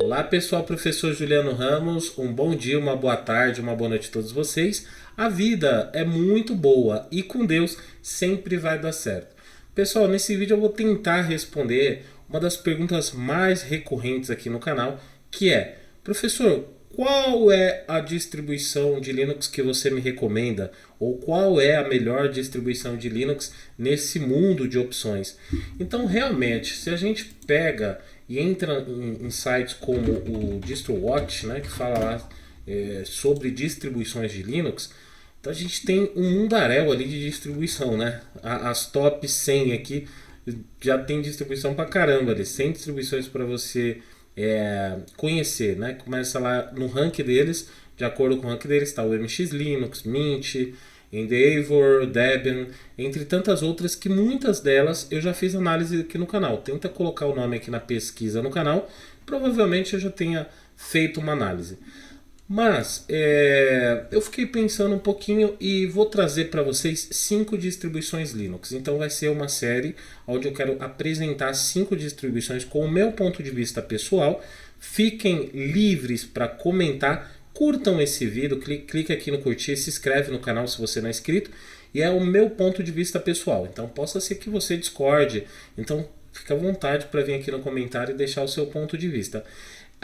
Olá pessoal, professor Juliano Ramos, um bom dia, uma boa tarde, uma boa noite a todos vocês. A vida é muito boa e com Deus sempre vai dar certo. Pessoal, nesse vídeo eu vou tentar responder uma das perguntas mais recorrentes aqui no canal, que é: professor, qual é a distribuição de Linux que você me recomenda? Ou qual é a melhor distribuição de Linux nesse mundo de opções? Então, realmente, se a gente pega e entra em sites como o DistroWatch, né, que fala lá sobre distribuições de Linux, então a gente tem um mundaréu ali de distribuição, né? As top 100 aqui já tem distribuição pra caramba ali, 100 distribuições para você conhecer, né? Começa lá no rank deles, de acordo com o rank deles está o MX Linux, Mint, Endeavor, Debian, entre tantas outras que muitas delas eu já fiz análise aqui no canal. Tenta colocar o nome aqui na pesquisa no canal, provavelmente eu já tenha feito uma análise. Mas eu fiquei pensando um pouquinho e vou trazer para vocês 5 distribuições Linux. Então vai ser uma série onde eu quero apresentar 5 distribuições com o meu ponto de vista pessoal. Fiquem livres para comentar, curtam esse vídeo, clique aqui no curtir, se inscreve no canal se você não é inscrito. E é o meu ponto de vista pessoal, então possa ser que você discorde. Então fica à vontade para vir aqui no comentário e deixar o seu ponto de vista.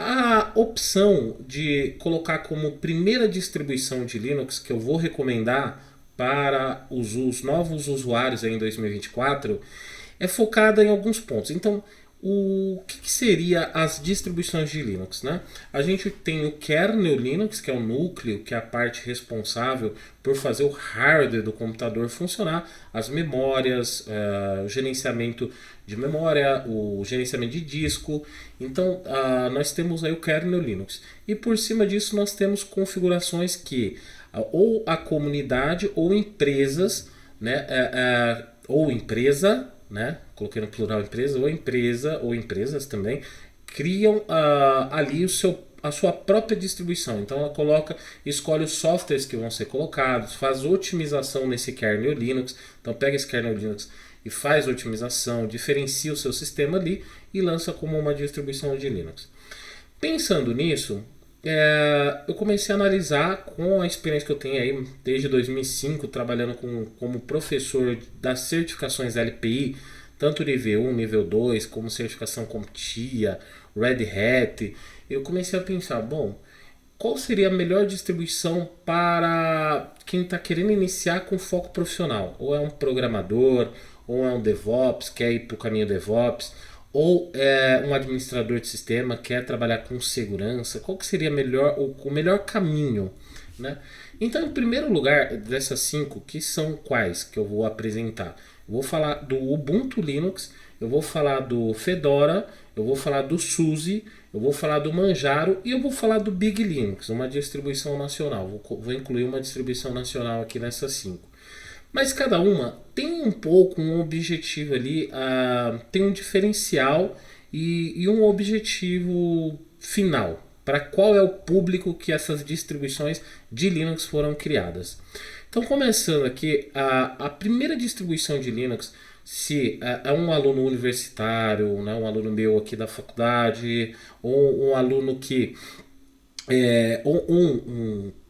A opção de colocar como primeira distribuição de Linux que eu vou recomendar para os novos usuários aí em 2024 é focada em alguns pontos. Então, o que seria as distribuições de Linux, né? A gente tem o kernel Linux, que é o núcleo, que é a parte responsável por fazer o hardware do computador funcionar, as memórias, o gerenciamento de memória, o gerenciamento de disco. Então, nós temos aí o kernel Linux. E por cima disso nós temos configurações que ou a comunidade ou empresas, né, ou empresa, né, coloquei no plural empresa ou empresas também, criam ali a sua própria distribuição. Então ela escolhe os softwares que vão ser colocados, faz otimização nesse kernel Linux. Então pega esse kernel Linux e faz otimização, diferencia o seu sistema ali e lança como uma distribuição de Linux. Pensando nisso, eu comecei a analisar com a experiência que eu tenho aí desde 2005 trabalhando como professor das certificações LPI, tanto nível 1, nível 2, como certificação CompTIA, Red Hat. Eu comecei a pensar, bom, qual seria a melhor distribuição para quem está querendo iniciar com foco profissional? Ou é um programador, ou é um DevOps, quer ir para o caminho DevOps, ou é um administrador de sistema, quer trabalhar com segurança. Qual que seria o melhor caminho, né? Então, em primeiro lugar, dessas 5, que são quais que eu vou apresentar? Eu vou falar do Ubuntu Linux, eu vou falar do Fedora, eu vou falar do SUSE, eu vou falar do Manjaro e eu vou falar do Big Linux, uma distribuição nacional. Vou incluir uma distribuição nacional aqui nessas 5. Mas cada uma tem um pouco um objetivo ali, tem um diferencial e um objetivo final. Para qual é o público que essas distribuições de Linux foram criadas. Então, começando aqui, a primeira distribuição de Linux, se é um aluno universitário, né, um aluno meu aqui da faculdade, ou um aluno que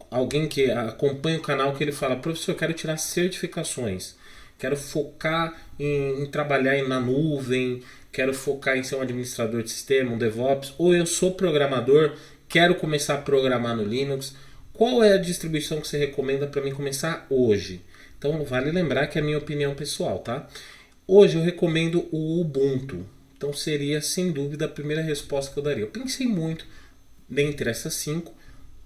alguém que acompanha o canal, que ele fala: professor, eu quero tirar certificações, quero focar em trabalhar na nuvem, quero focar em ser um administrador de sistema, um DevOps, ou eu sou programador, quero começar a programar no Linux. Qual é a distribuição que você recomenda para mim começar hoje? Então vale lembrar que é a minha opinião pessoal, tá? Hoje eu recomendo o Ubuntu. Então seria sem dúvida a primeira resposta que eu daria. Eu pensei muito dentre essas 5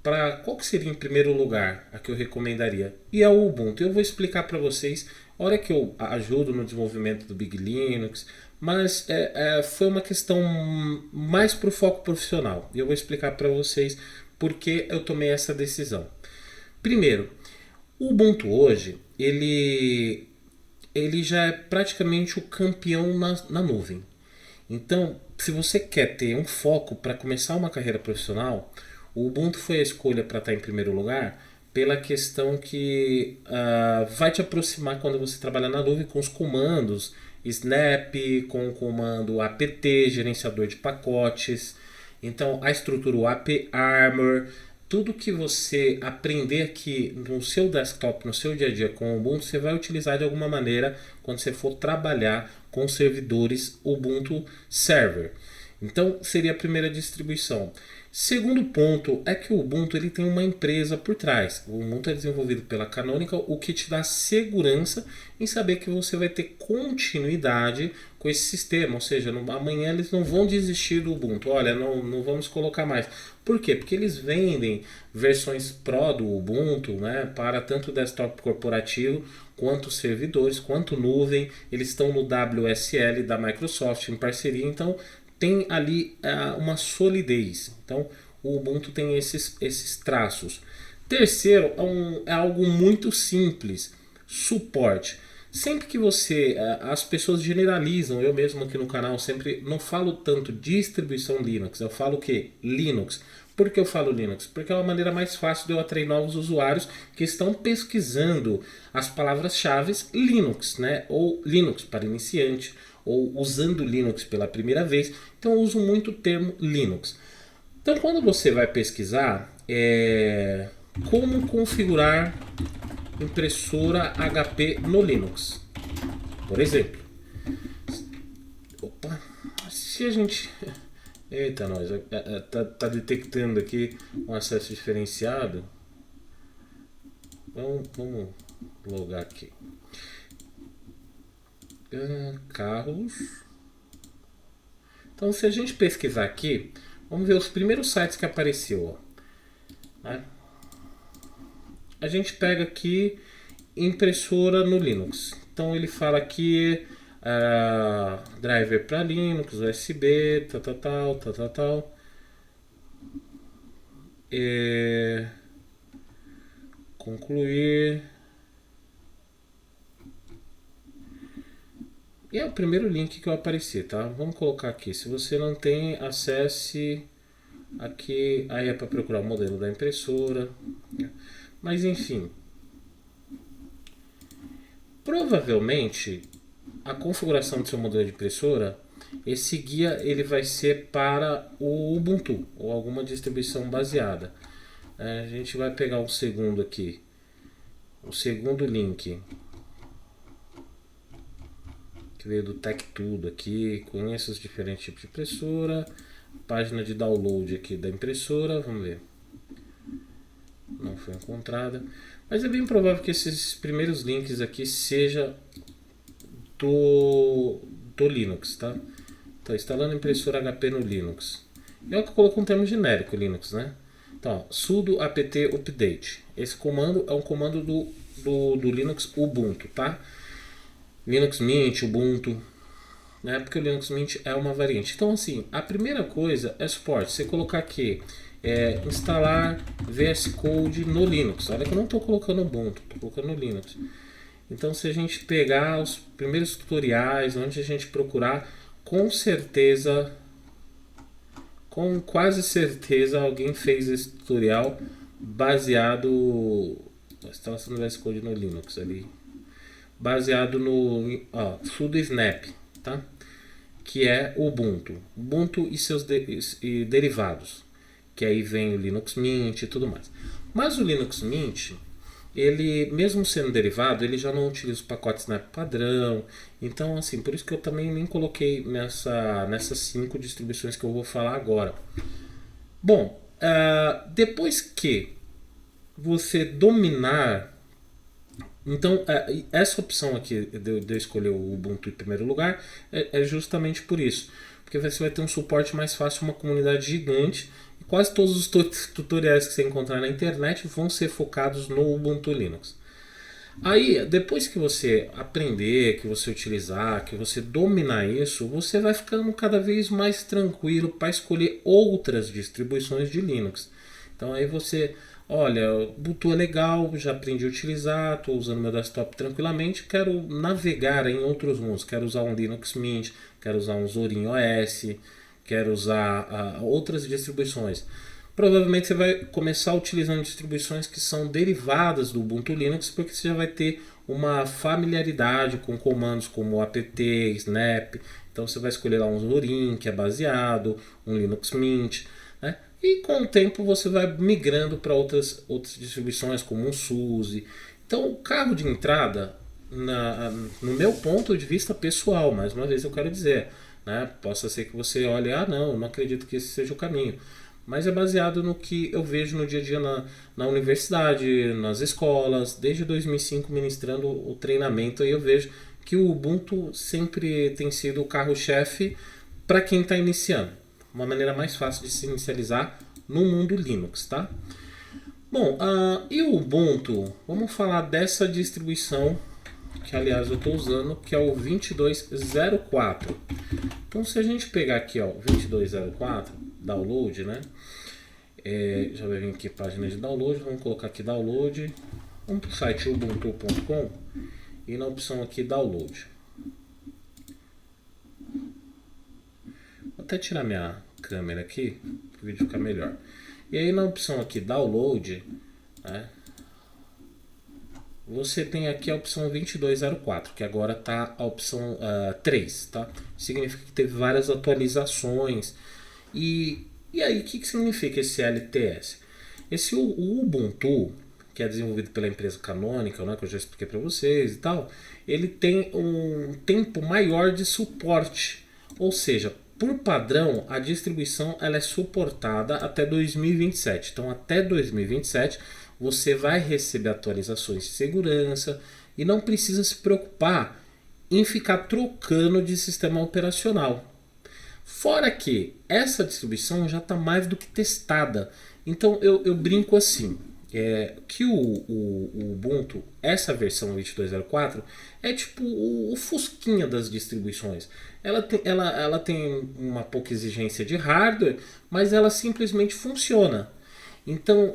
para qual que seria em primeiro lugar a que eu recomendaria. E é o Ubuntu. Eu vou explicar para vocês a hora que eu ajudo no desenvolvimento do Big Linux, mas foi uma questão mais para o foco profissional. E eu vou explicar para vocês por que eu tomei essa decisão. Primeiro, o Ubuntu hoje, ele já é praticamente o campeão na nuvem. Então, se você quer ter um foco para começar uma carreira profissional, o Ubuntu foi a escolha para estar em primeiro lugar, pela questão que vai te aproximar quando você trabalhar na nuvem com os comandos Snap, com o comando apt, gerenciador de pacotes. Então a estrutura, o app-armor, tudo que você aprender aqui no seu desktop, no seu dia a dia com o Ubuntu, você vai utilizar de alguma maneira quando você for trabalhar com servidores Ubuntu Server. Então seria a primeira distribuição. Segundo ponto é que o Ubuntu ele tem uma empresa por trás. O Ubuntu é desenvolvido pela Canonical, o que te dá segurança em saber que você vai ter continuidade com esse sistema. Ou seja, amanhã eles não vão desistir do Ubuntu. Olha, não vamos colocar mais. Por quê? Porque eles vendem versões Pro do Ubuntu, né, para tanto desktop corporativo, quanto servidores, quanto nuvem. Eles estão no WSL da Microsoft em parceria, então tem ali uma solidez. Então o Ubuntu tem esses traços. Terceiro, é algo muito simples: suporte. Sempre que as pessoas generalizam, eu mesmo aqui no canal sempre não falo tanto distribuição Linux, eu falo o que? Linux. Por que eu falo Linux? Porque é uma maneira mais fácil de eu atrair novos usuários que estão pesquisando as palavras-chave Linux, né? Ou Linux para iniciante, ou usando Linux pela primeira vez. Então eu uso muito o termo Linux. Então quando você vai pesquisar como configurar impressora HP no Linux, por exemplo. Opa, se a gente... Eita, nós, tá detectando aqui um acesso diferenciado. Vamos logar aqui. Carros. Então, se a gente pesquisar aqui, vamos ver os primeiros sites que apareceu. Ó, né? A gente pega aqui impressora no Linux. Então ele fala aqui driver para Linux, USB, tal. Concluir. E é o primeiro link que vai aparecer, tá? Vamos colocar aqui. Se você não tem, acesse aqui. Aí é para procurar o modelo da impressora. Mas enfim. Provavelmente a configuração do seu modelo de impressora, esse guia ele vai ser para o Ubuntu ou alguma distribuição baseada. A gente vai pegar um segundo aqui, o segundo link que veio do Tech Tudo aqui. Conheça os diferentes tipos de impressora, página de download aqui da impressora, vamos ver, não foi encontrada, mas é bem provável que esses primeiros links aqui seja do Linux, tá? Então, instalando impressora HP no Linux. E olha que eu coloco um termo genérico Linux, né? Então, sudo apt update. Esse comando é um comando do Linux Ubuntu, tá? Linux Mint, Ubuntu, né? Porque o Linux Mint é uma variante. Então, assim, a primeira coisa é suporte. Você colocar aqui, instalar VS Code no Linux. Olha que eu não estou colocando Ubuntu, estou colocando no Linux. Então, se a gente pegar os primeiros tutoriais, onde a gente procurar, com quase certeza, alguém fez esse tutorial baseado na instalação do VS Code no Linux ali, baseado no sudo snap, tá? Que é o Ubuntu e seus derivados, que aí vem o Linux Mint e tudo mais. Mas o Linux Mint, ele, mesmo sendo derivado, ele já não utiliza os pacotes Snap padrão. Então, assim, por isso que eu também nem coloquei nessas 5 distribuições que eu vou falar agora. Bom, depois que você dominar... Então, essa opção aqui de eu escolher o Ubuntu em primeiro lugar é justamente por isso. Porque você vai ter um suporte mais fácil, uma comunidade gigante. E quase todos os tutoriais que você encontrar na internet vão ser focados no Ubuntu Linux. Aí, depois que você aprender, que você utilizar, que você dominar isso, você vai ficando cada vez mais tranquilo para escolher outras distribuições de Linux. Então aí você... Olha, o Ubuntu é legal, já aprendi a utilizar, estou usando meu desktop tranquilamente, quero navegar em outros mundos, quero usar um Linux Mint, quero usar um Zorin OS, quero usar outras distribuições. Provavelmente você vai começar utilizando distribuições que são derivadas do Ubuntu Linux, porque você já vai ter uma familiaridade com comandos como apt, snap. Então você vai escolher lá um Zorin, que é baseado, um Linux Mint, né? E com o tempo você vai migrando para outras distribuições, como um SUSE. Então o carro de entrada, no meu ponto de vista pessoal, mais uma vez eu quero dizer, né? Possa ser que você olhe, não acredito que esse seja o caminho. Mas é baseado no que eu vejo no dia a dia na universidade, nas escolas, desde 2005 ministrando o treinamento, aí eu vejo que o Ubuntu sempre tem sido o carro-chefe para quem está iniciando. Uma maneira mais fácil de se inicializar no mundo Linux, tá? Bom, e o Ubuntu? Vamos falar dessa distribuição que aliás eu estou usando, que é o 2204. Então se a gente pegar aqui, ó, 2204, download, né? Já vai vir aqui página de download, vamos colocar aqui download, vamos para o site ubuntu.com e na opção aqui download. Vou até tirar minha câmera aqui para o vídeo ficar melhor. E aí na opção aqui download, né? Você tem aqui a opção 2204, que agora está a opção 3, tá? Significa que teve várias atualizações. E aí, o que significa esse LTS? O Ubuntu, que é desenvolvido pela empresa Canonical, né, que eu já expliquei para vocês e tal, ele tem um tempo maior de suporte. Ou seja, por padrão, a distribuição ela é suportada até 2027. Então, até 2027, você vai receber atualizações de segurança e não precisa se preocupar em ficar trocando de sistema operacional. Fora que essa distribuição já está mais do que testada. Então eu brinco assim, que o Ubuntu, essa versão 2204, é tipo o fusquinha das distribuições. Ela tem uma pouca exigência de hardware, mas ela simplesmente funciona. Então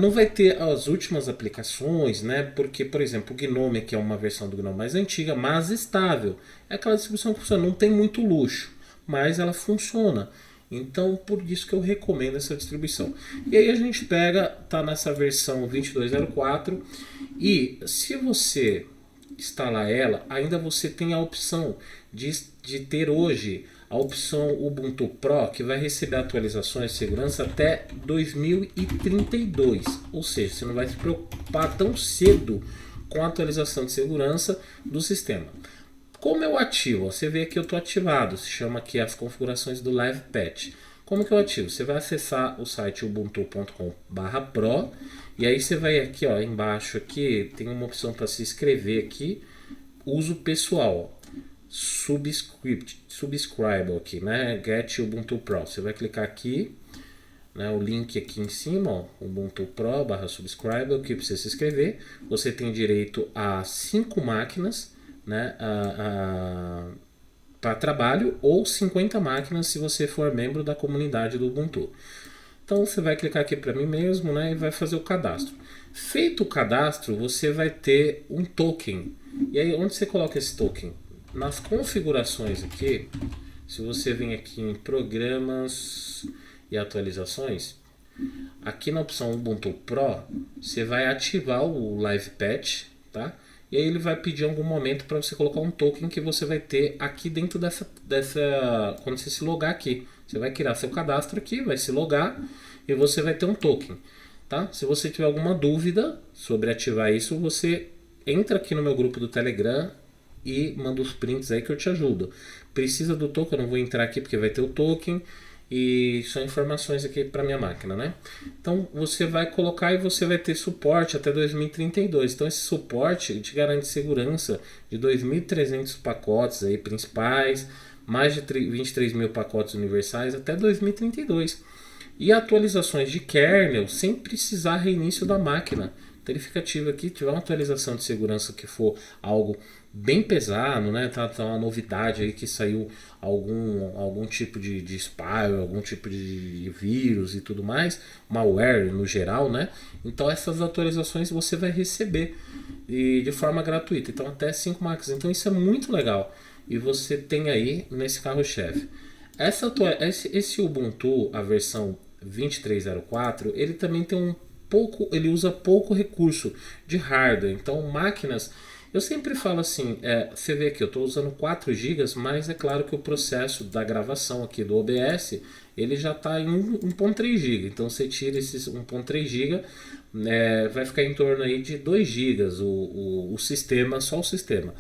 não vai ter as últimas aplicações, né? Porque, por exemplo, o Gnome, que é uma versão do Gnome mais antiga, mas estável, é aquela distribuição que funciona, não tem muito luxo, mas ela funciona. Então, por isso que eu recomendo essa distribuição. E aí a gente tá nessa versão 2204 e se você instalar ela, ainda você tem a opção de ter hoje a opção Ubuntu Pro, que vai receber atualizações de segurança até 2032. Ou seja, você não vai se preocupar tão cedo com a atualização de segurança do sistema. Como eu ativo? Você vê que eu estou ativado, se chama aqui as configurações do Live Patch. Como que eu ativo? Você vai acessar o site ubuntu.com/pro e aí você vai aqui, ó, embaixo aqui, tem uma opção para se inscrever aqui, uso pessoal, subscribe aqui, né? Get Ubuntu Pro. Você vai clicar aqui, né, o link aqui em cima, ó, Ubuntu Pro/subscribe, aqui para você se inscrever. Você tem direito a 5 máquinas, né, para trabalho, ou 50 máquinas se você for membro da comunidade do Ubuntu. Então você vai clicar aqui para mim mesmo, né, e vai fazer o cadastro. Feito o cadastro, você vai ter um token. E aí onde você coloca esse token? Nas configurações aqui, se você vem aqui em programas e atualizações, aqui na opção Ubuntu Pro, você vai ativar o Live Patch, tá? E aí ele vai pedir em algum momento para você colocar um token que você vai ter aqui dentro dessa quando você se logar aqui. Você vai criar seu cadastro aqui, vai se logar e você vai ter um token, tá? Se você tiver alguma dúvida sobre ativar isso, você entra aqui no meu grupo do Telegram e manda os prints aí que eu te ajudo. Precisa do token, eu não vou entrar aqui porque vai ter o token e são informações aqui para minha máquina, né? Então você vai colocar e você vai ter suporte até 2032. Então esse suporte te garante segurança de 2.300 pacotes aí principais, mais de 23 mil pacotes universais até 2032. E atualizações de kernel sem precisar reinício da máquina. Então ele fica ativo aqui, tiver uma atualização de segurança que for algo bem pesado, né? Tá uma novidade aí que saiu algum tipo de spyware, algum tipo de vírus e tudo mais, malware no geral, né? Então essas atualizações você vai receber de forma gratuita, então até 5 máquinas. Então isso é muito legal e você tem aí nesse carro-chefe. Esse Ubuntu, a versão 2304, ele também tem ele usa pouco recurso de hardware. Então máquinas, eu sempre falo assim, você vê aqui, eu estou usando 4 GB, mas é claro que o processo da gravação aqui do OBS, ele já está em 1.3 GB. Então você tira esses 1.3 GB, vai ficar em torno aí de 2 GB o sistema, só o sistema.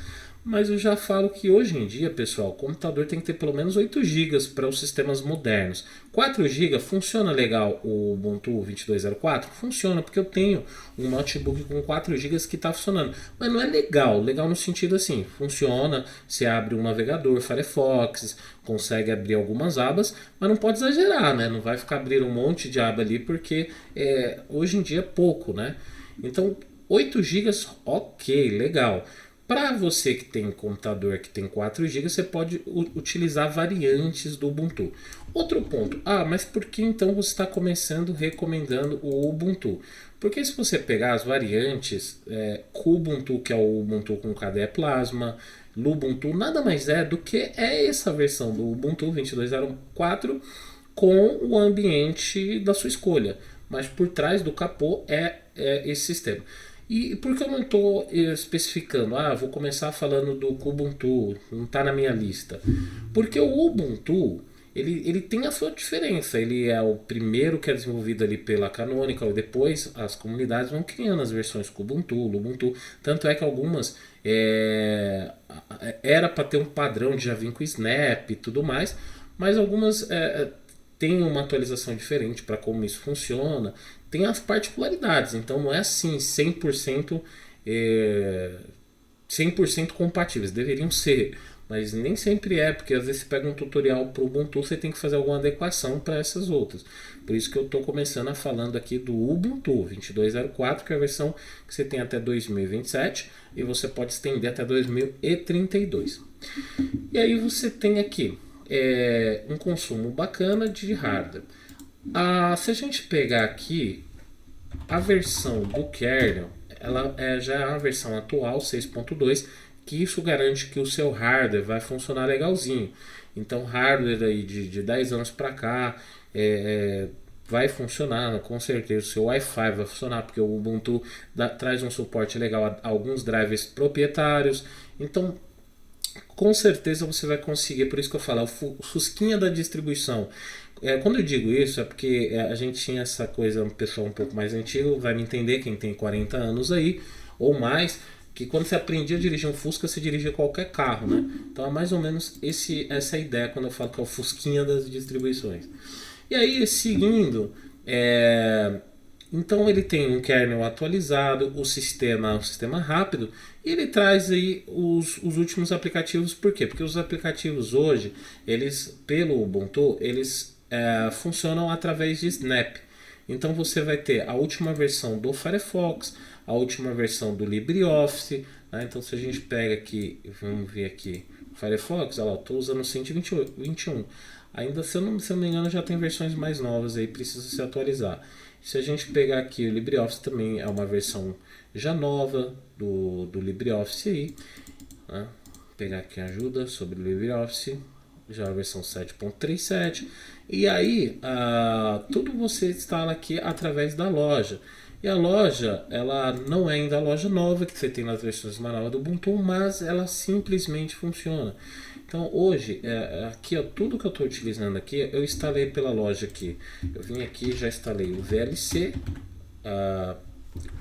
Mas eu já falo que hoje em dia, pessoal, o computador tem que ter pelo menos 8 GB para os sistemas modernos. 4 GB funciona legal o Ubuntu 2204? Funciona, porque eu tenho um notebook com 4 GB que está funcionando. Mas não é legal, legal no sentido assim, funciona, você abre um navegador, Firefox, consegue abrir algumas abas, mas não pode exagerar, né? Não vai ficar abrindo um monte de aba ali, porque hoje em dia é pouco, né? Então, 8 GB, ok, legal. Para você que tem computador que tem 4 GB, você pode utilizar variantes do Ubuntu. Outro ponto, mas por que então você está começando recomendando o Ubuntu? Porque se você pegar as variantes, Kubuntu, que é o Ubuntu com KDE Plasma, Lubuntu, nada mais é do que essa versão do Ubuntu 2204 com o ambiente da sua escolha. Mas por trás do capô é esse sistema. E por que eu não estou especificando? Vou começar falando do Kubuntu, não está na minha lista. Porque o Ubuntu, ele tem a sua diferença. Ele é o primeiro que é desenvolvido ali pela Canonical, e depois as comunidades vão criando as versões Kubuntu, Lubuntu. Tanto é que algumas era para ter um padrão de já vir com Snap e tudo mais, mas algumas tem uma atualização diferente para como isso funciona, tem as particularidades, então não é assim 100%, 100% compatíveis, deveriam ser, mas nem sempre porque às vezes você pega um tutorial para o Ubuntu, você tem que fazer alguma adequação para essas outras. Por isso que eu estou começando falando aqui do Ubuntu 2204, que é a versão que você tem até 2027 e você pode estender até 2032. E aí você tem aqui um consumo bacana de hardware. Se a gente pegar aqui a versão do kernel, ela já é uma versão atual 6.2, que isso garante que o seu hardware vai funcionar legalzinho. Então hardware aí de 10 anos para cá vai funcionar, com certeza o seu Wi-Fi vai funcionar, porque o Ubuntu traz um suporte legal a alguns drivers proprietários. Então com certeza você vai conseguir, por isso que eu falo, o fusquinha da distribuição. Quando eu digo isso é porque a gente tinha essa coisa, um pessoal um pouco mais antigo vai me entender, quem tem 40 anos aí ou mais, que quando você aprendia a dirigir um Fusca, você dirigia qualquer carro, né? Então é mais ou menos essa ideia quando eu falo que é o fusquinha das distribuições. E aí, seguindo, então ele tem um kernel atualizado, um sistema rápido, e ele traz aí os últimos aplicativos. Por quê? Porque os aplicativos hoje, eles pelo Ubuntu, eles funcionam através de Snap. Então você vai ter a última versão do Firefox, a última versão do LibreOffice. Né? Então se a gente pega aqui, vamos ver aqui, Firefox, olha lá, estou usando o 121. Ainda, se eu não me engano, já tem versões mais novas aí, precisa se atualizar. Se a gente pegar aqui o LibreOffice, também é uma versão já nova do LibreOffice aí. Né? Vou pegar aqui a ajuda sobre o LibreOffice, já a versão 7.37. E aí, tudo você instala aqui através da loja. E a loja, ela não é ainda a loja nova que você tem nas versões mais novas do Ubuntu, mas ela simplesmente funciona. Então hoje, aqui tudo que eu estou utilizando aqui, eu instalei pela loja aqui. Eu vim aqui, já instalei o VLC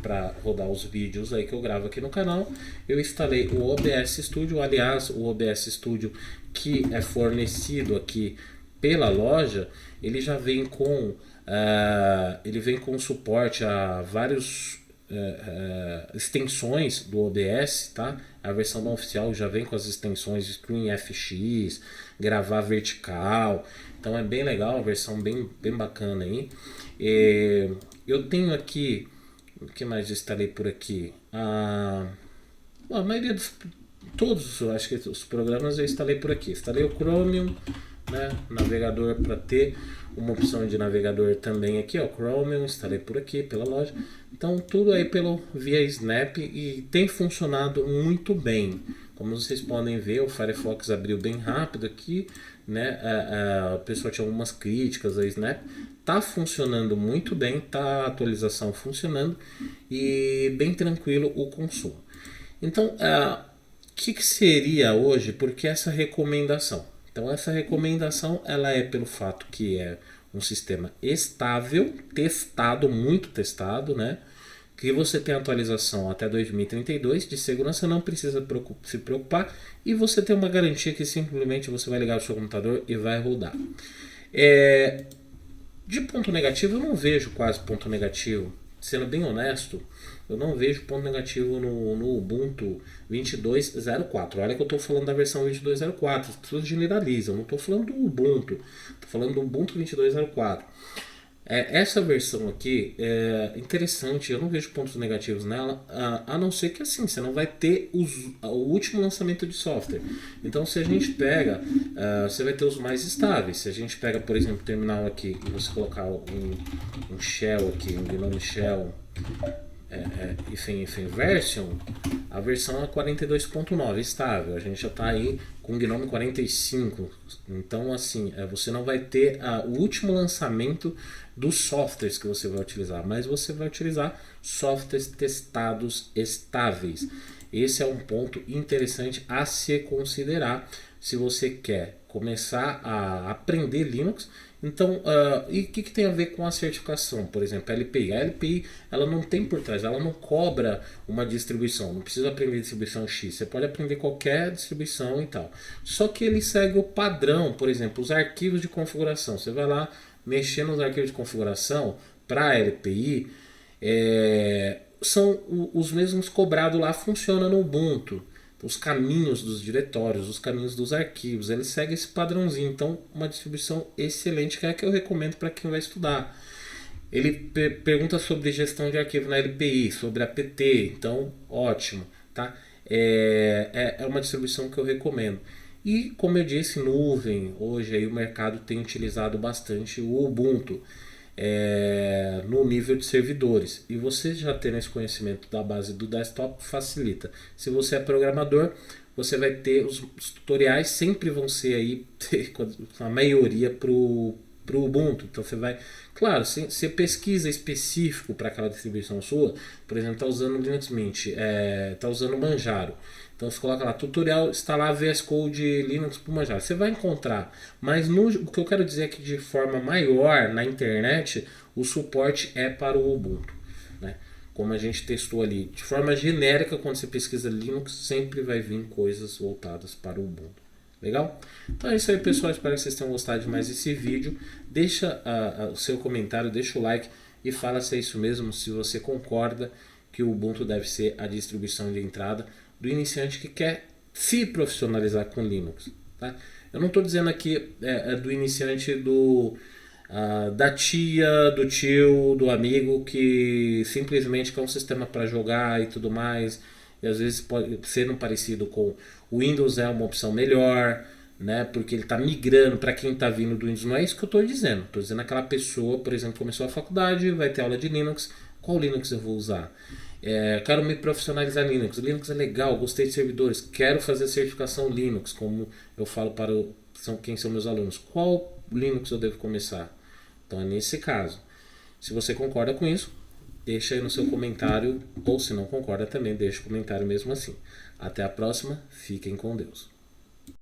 para rodar os vídeos aí que eu gravo aqui no canal. Eu instalei o OBS Studio, aliás, o OBS Studio que é fornecido aqui pela loja, ele já vem com suporte a vários extensões do OBS, tá? A versão não oficial já vem com as extensões Screen FX, gravar vertical, então é bem legal, a versão bem bacana aí. Eu tenho aqui, o que mais eu instalei por aqui? A maioria todos, eu acho que os programas eu instalei por aqui. Instalei o Chromium, né? Navegador para ter uma opção de navegador também aqui, ó, Chromium, instalei por aqui pela loja. Então tudo aí via Snap e tem funcionado muito bem. Como vocês podem ver, o Firefox abriu bem rápido aqui, né? O pessoal tinha algumas críticas a Snap. Tá funcionando muito bem, tá a atualização funcionando e bem tranquilo o consumo. Então, o que seria hoje? Porque essa recomendação? Então, essa recomendação ela é pelo fato que é um sistema estável, testado, muito testado, né? Que você tem atualização até 2032 de segurança, não precisa se preocupar, e você tem uma garantia que simplesmente você vai ligar o seu computador e vai rodar. De ponto negativo, eu não vejo quase ponto negativo. Sendo bem honesto, eu não vejo ponto negativo no Ubuntu 22.04. Olha que eu estou falando da versão 22.04, as pessoas generalizam, não estou falando do Ubuntu, estou falando do Ubuntu 22.04. Essa versão aqui é interessante, eu não vejo pontos negativos nela, a não ser que assim, você não vai ter o último lançamento de software. Então se a gente pega, você vai ter os mais estáveis. Se a gente pega, por exemplo, o terminal aqui e você colocar um shell aqui, um gnome shell, version, a versão é 42.9, estável. A gente já está aí com o Gnome 45. Então, assim, você não vai ter o último lançamento dos softwares que você vai utilizar, mas você vai utilizar softwares testados estáveis. Esse é um ponto interessante a se considerar se você quer começar a aprender Linux. Então, e o que tem a ver com a certificação? Por exemplo, a LPI. A LPI ela não tem por trás, ela não cobra uma distribuição. Não precisa aprender distribuição X. Você pode aprender qualquer distribuição e tal. Só que ele segue o padrão, por exemplo, os arquivos de configuração. Você vai lá mexer nos arquivos de configuração para a LPI, são os mesmos cobrados lá, funciona no Ubuntu. Os caminhos dos diretórios, os caminhos dos arquivos, ele segue esse padrãozinho. Então, uma distribuição excelente, que é a que eu recomendo para quem vai estudar. Ele pergunta sobre gestão de arquivo na LPI, sobre apt, então ótimo, tá? É uma distribuição que eu recomendo. E como eu disse, nuvem, hoje aí o mercado tem utilizado bastante o Ubuntu no nível de servidores, e você já tendo esse conhecimento da base do desktop facilita. Se você é programador, você vai ter os tutoriais, sempre vão ser aí a maioria pro Ubuntu. Então você vai, claro, você pesquisa específico para aquela distribuição sua. Por exemplo, está usando Linux Mint, está usando Manjaro. Então você coloca lá, tutorial, instalar VS Code Linux para o Manjaro. Você vai encontrar, mas o que eu quero dizer é que de forma maior na internet, o suporte é para o Ubuntu, né? Como a gente testou ali, de forma genérica, quando você pesquisa Linux, sempre vai vir coisas voltadas para o Ubuntu. Legal? Então é isso aí, pessoal. Espero que vocês tenham gostado de mais esse vídeo. Deixa o seu comentário, deixa o like e fala se é isso mesmo, se você concorda que o Ubuntu deve ser a distribuição de entrada do iniciante que quer se profissionalizar com Linux, tá? Eu não estou dizendo aqui do iniciante da tia, do tio, do amigo que simplesmente quer um sistema para jogar e tudo mais, e às vezes pode ser parecido com o Windows, é uma opção melhor, né? Porque ele está migrando para quem está vindo do Windows. Não é isso que eu estou dizendo. Estou dizendo aquela pessoa, por exemplo, começou a faculdade, vai ter aula de Linux. Qual Linux eu vou usar? Quero me profissionalizar em Linux. Linux é legal, gostei de servidores, quero fazer certificação Linux, como eu falo para quem são meus alunos. Qual Linux eu devo começar? Então é nesse caso. Se você concorda com isso, deixa aí no seu comentário, ou se não concorda também, deixa o comentário mesmo assim. Até a próxima, fiquem com Deus.